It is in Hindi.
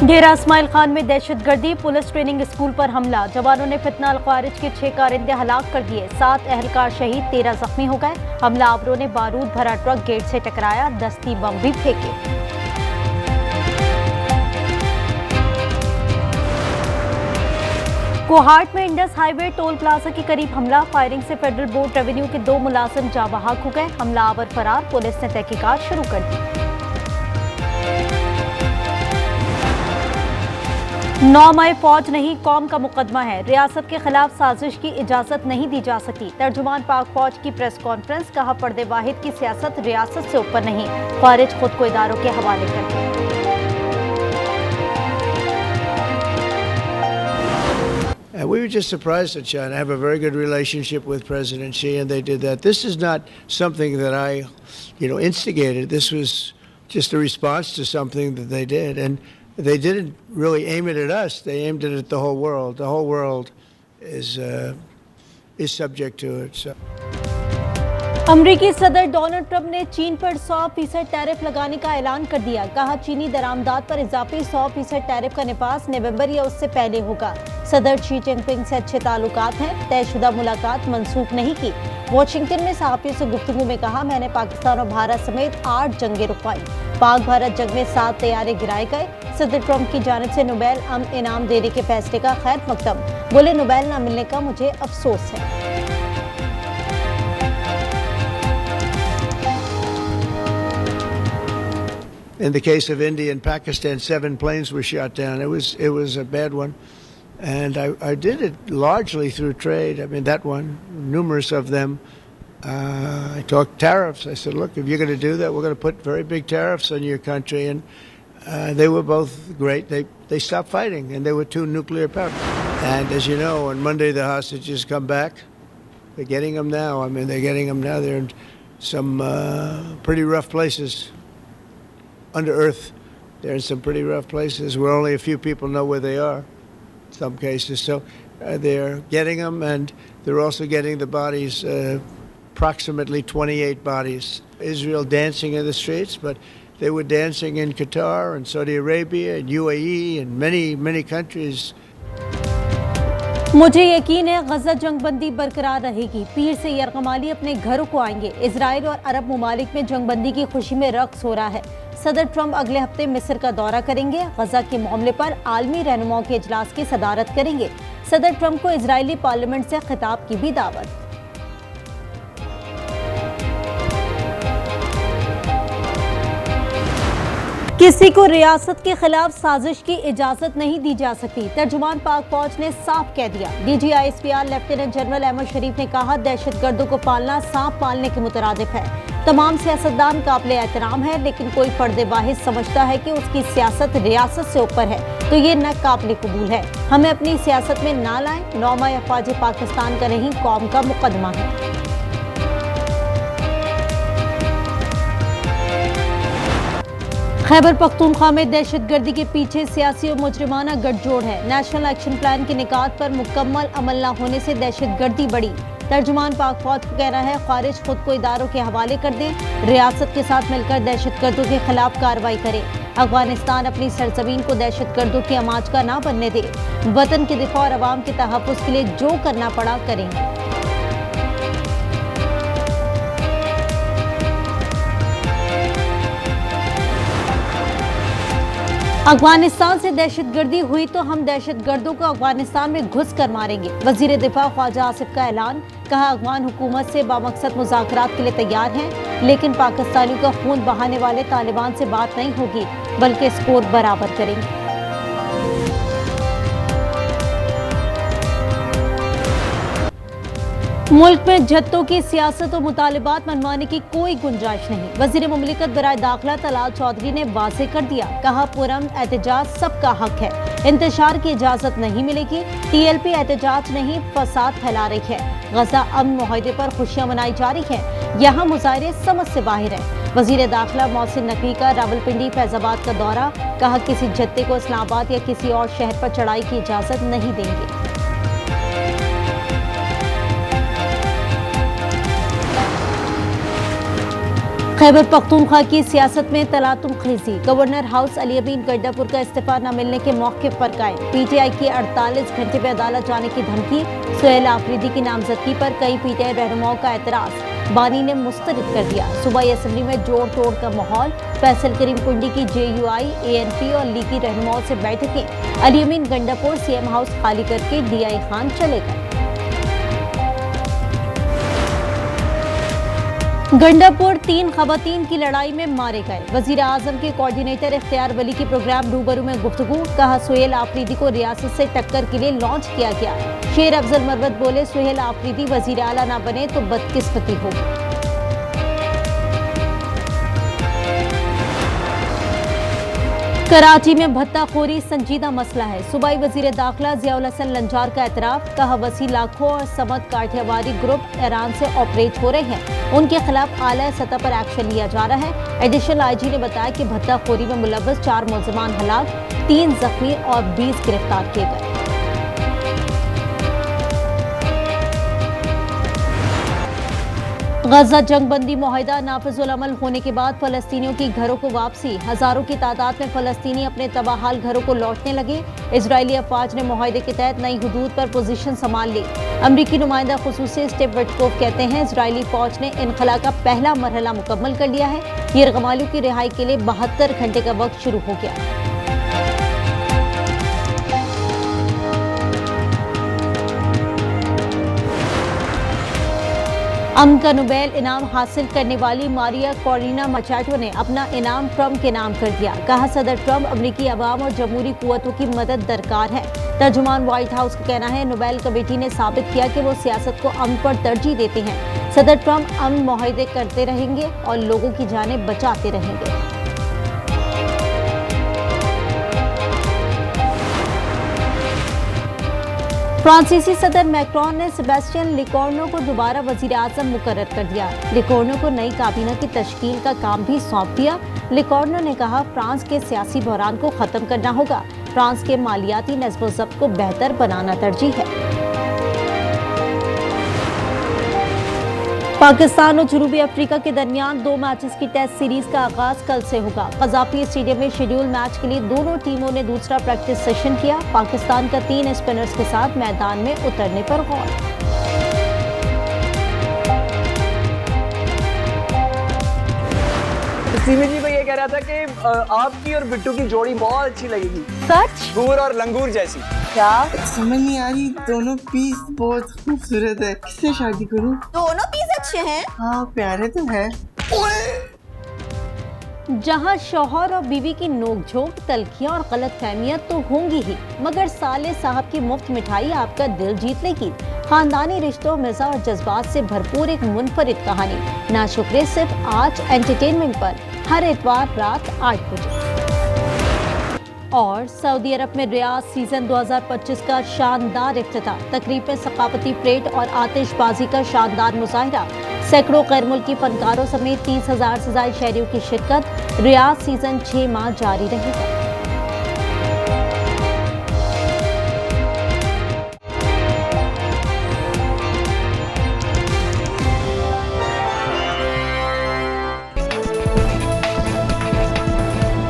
डेरा इस्माइल खान में दहशतगर्दी, पुलिस ट्रेनिंग स्कूल पर हमला। जवानों ने फितना अल खारिज के 6 कारिंदे हलाक कर दिए। 7 एहलकार शहीद, 13 जख्मी हो गए। हमलावरों ने बारूद भरा ट्रक गेट से टकराया, दस्ती बम भी फेंके। कोहाट में इंडस हाईवे टोल प्लाजा के करीब हमला। फायरिंग से फेडरल बोर्ड रेवेन्यू के 2 मुलाजिम जाँ बहक हो गए। हमलावर फरार, पुलिस ने तहकीकात शुरू कर दी। 9 मई फौज नहीं कौम का मुकदमा है। रियासत के खिलाफ साजिश की इजाजत नहीं दी जा सकती। तर्जुमान पाक फौज की प्रेस कॉन्फ्रेंस, कहा पर्दे वाहिद की सियासत रियासत से ऊपर नहीं। खारिज खुद को इदारों के हवाले कर दिया। We were just surprised that China. I have a very good relationship with President Xi, and they did that. This is not something that I, instigated. This was just a response to something that they did, and they didn't really aim it at us. They aimed it at the whole world. The whole world is subject to it. So. अमरीकी सदर डोनाल्ड ट्रंप ने चीन पर 100% टैरिफ लगाने का ऐलान कर दिया। कहा चीनी दरामदात पर इजाफी 100% टैरिफ का निफाज नवंबर या उससे पहले होगा। सदर शी जिनपिंग से अच्छे ताल्लुकात हैं, तयशुदा मुलाकात मंसूख नहीं की। वॉशिंगटन में सहाफियों से गुफ्तगू में कहा, मैंने पाकिस्तान और भारत समेत 8 जंगें रुकवाई। पाक भारत जंग में 7 तैयारे गिराए गए। सदर ट्रंप की जानिब से नोबेल अमन इनाम देने के फैसले का खैर मकदम। बोले नोबेल न मिलने का मुझे अफसोस है। In the case of India and Pakistan, 7 planes were shot down. It was a bad one, and I did it largely through trade. I mean, that one, numerous of them. I talked tariffs. I said, look, if you're going to do that, we're going to put very big tariffs on your country. And they were both great. They stopped fighting, and they were 2 nuclear powers. And as you know, on Monday the hostages come back. They're getting them now. I mean, they're getting them now. They're in some pretty rough places. Under earth, they're in some pretty rough places where only a few people know where they are, in some cases. So they're getting them, and they're also getting the bodies, approximately 28 bodies. Israel dancing in the streets, but they were dancing in Qatar and Saudi Arabia and UAE and many, many countries. मुझे यकीन है गजा जंगबंदी बरकरार रहेगी। पीर से यरगमाली अपने घरों को आएंगे। इजराइल और अरब ममालिक में जंगबंदी की खुशी में रक्स हो रहा है। सदर ट्रंप अगले हफ्ते मिस्र का दौरा करेंगे। गजा के मामले पर आलमी रहनुमाओं के इजलास की सदारत करेंगे। सदर ट्रंप को इजरायली पार्लियामेंट से खिताब की भी दावत। किसी को रियासत के खिलाफ साजिश की इजाजत नहीं दी जा सकती। तर्जुमान पाक फौज ने साफ कह दिया। DGISPR लेफ्टिनेंट जनरल अहमद शरीफ ने कहा, दहशतगर्दों को पालना सांप पालने के मुतरादिफ है। तमाम सियासतदान काबिल एहतराम है, लेकिन कोई फर्द वाहिद समझता है कि उसकी सियासत रियासत से ऊपर है तो ये न काबिल कबूल है। हमें अपनी सियासत में ना लाएं। 9 मई अफवाज पाकिस्तान का नहीं, कौम का मुकदमा है। खैबर पख्तूनख्वा में दहशतगर्दी के पीछे सियासी और मुजरिमाना गठजोड़ है। नेशनल एक्शन प्लान की निकात पर मुकम्मल अमल न होने से दहशतगर्दी बढ़ी। तर्जुमान पाक फौज का कहना है, खारिज खुद को इदारों के हवाले कर दें, रियासत के साथ मिलकर दहशतगर्दों के खिलाफ कार्रवाई करें। अफगानिस्तान अपनी सरजमीन को दहशतगर्दों की आमाज का ना बनने दे। वतन के दिफा और अवाम के तहफ़्फ़ुज़ के लिए जो करना पड़ा करेंगे। अफगानिस्तान से दहशतगर्दी हुई तो हम दहशतगर्दों को अफगानिस्तान में घुस कर मारेंगे। वजीर दिफा ख्वाजा आसिफ का ऐलान। कहा, अफगान हुकूमत से बामकसद मुज़ाकरात के लिए तैयार हैं, लेकिन पाकिस्तानियों का खून बहाने वाले तालिबान से बात नहीं होगी, बल्कि स्कोर बराबर करेंगे। मुल्क में जत्तों की सियासत और मुतालिबात मनवाने की कोई गुंजाइश नहीं। वजीर मुमलिकत बराए दाखिला तलाल चौधरी ने वाज़ेह कर दिया। कहा, पुरअमन एहतजाज सबका हक है, इंतशार की इजाजत नहीं मिलेगी। TLP एहतजाज नहीं, फसाद फैला रही है। गजा अमन मुआहदे पर खुशियां मनाई जा रही हैं, यहाँ मुजाहरे समझ से बाहर हैं। वजीर दाखिला मोहसिन नकवी का रावलपिंडी फैजाबाद का दौरा। कहा, किसी जत्ते को इस्लामाबाद या किसी और शहर पर चढ़ाई की इजाजत नहीं देंगे। खैबर पख्तूनख्वा की सियासत में तलातुम खेजी। गवर्नर हाउस अली अमीन गंडापुर का इस्तीफा न मिलने के मौके पर कायम। पीटीआई की 48 घंटे में अदालत जाने की धमकी। सुहेल आफरीदी की नामजदगी पर कई पीटीआई रहनुमाओं का एतराज। बानी ने मुस्तरद कर दिया। सूबाई असम्बली में जोड़ तोड़ का माहौल। फैसल करीम कुंडी की JUI, ANP और लीगी रहनुमाओं से बैठकें। अली अमीन गंडापुर CM हाउस खाली करके DI खान चले गए। गंडापुर 3 खवातीन की लड़ाई में मारे गए। वजीर आजम के कोऑर्डिनेटर इख्तियार वली की प्रोग्राम रूबरू में गुफ्तगू। कहा सुहेल आफरीदी को रियासत से टक्कर के लिए लॉन्च किया गया। शेर अफजल मरवत बोले सुहेल आफरीदी वजीर आला ना बने तो बदकिस्मती होगी। कराची में भत्ताखोरी संजीदा मसला है। सूबाई वजीर दाखिला जियाउल हसन लंजार का एतराफ। कहा वसी लाखों और समद काठियावाड़ी ग्रुप ईरान से ऑपरेट हो रहे हैं। उनके खिलाफ आला सतह पर एक्शन लिया जा रहा है। एडिशनल IG ने बताया कि भत्ताखोरी में मुलव्वस 4 मुलजमान हलाक, 3 जख्मी और 20 गिरफ्तार किए गए। गजा जंगबंदी मुआहिदा नाफिजुल अमल होने के बाद फलस्तीनियों की घरों को वापसी। हजारों की तादाद में फलस्तीनी अपने तबाहाल घरों को लौटने लगे। इजरायली अफवाज ने मुआहिदे के तहत नई हुदूद पर पोजीशन संभाल ली। अमरीकी नुमाइंदा खुसूसी स्टीव विटकोफ कहते हैं इजरायली फौज ने इनखला का पहला मरहला मुकम्मल कर लिया है। यरगमालियों की रिहाई के लिए 72 घंटे का वक्त शुरू हो गया। अमन का नोबेल इनाम हासिल करने वाली मारिया कोरिना मचाटो ने अपना इनाम ट्रंप के नाम कर दिया। कहा सदर ट्रंप अमरीकी अवाम और जमहूरी कुव्वतों की मदद दरकार है। तर्जुमान व्हाइट हाउस का कहना है नोबेल कमेटी ने साबित किया कि वो सियासत को अमन पर तरजीह देते हैं। सदर ट्रंप अमन मुआहिदे करते रहेंगे और लोगों की जानें बचाते रहेंगे। फ्रांसीसी सदर मैक्रोन ने सेबेस्टियन लिकोर्नो को दोबारा वजीर आजम मुकर्रर कर दिया। लिकोर्नो को नई काबीना की तश्कील का काम भी सौंप दिया। लिकोर्नो ने कहा फ्रांस के सियासी बहरान को खत्म करना होगा। फ्रांस के मालियाती नज़्म ज़ब्त को बेहतर बनाना तरजीह है। पाकिस्तान और जनूबी अफ्रीका के दरमियान 2 मैचेस की टेस्ट सीरीज का आगाज कल से होगा। कज़ाफी स्टेडियम में शेड्यूल मैच के लिए दोनों टीमों ने दूसरा प्रैक्टिस सेशन किया। पाकिस्तान का 3 स्पिनर्स के साथ मैदान में उतरने पर गौर। सीमी जी, मैं ये कह रहा था कि आपकी और बिट्टू की जोड़ी बहुत अच्छी लगेगी। सच? घूर और लंगूर जैसी। क्या समझ नहीं आ रही, दोनों पीस बहुत खूबसूरत है। किससे शादी करूं? दोनों पीस अच्छे हैं। हाँ, प्यारे तो है। जहां शौहर और बीवी की नोकझोंक, तलखियां और गलतफहमियां तो होंगी ही, मगर साले साहब की मुफ्त मिठाई आपका दिल जीत लेगी। खानदानी रिश्तों, मिजाज और जज्बात से भरपूर एक मुनफरिद कहानी। नाशुक्रे सिर्फ आज एंटरटेनमेंट पर, हर इतवार रात 8 बजे। और सऊदी अरब में रियाद सीजन 2025 का शानदार इफ्तिताह। तकरीब में सकाफती परेड और आतिशबाजी का शानदार मुजाहिरा। सैकड़ों गैर मुल्की फनकारों समेत 30,000 से ज्यादा शहरियों की शिरकत। रियाद सीजन 6 माह जारी रहेगा।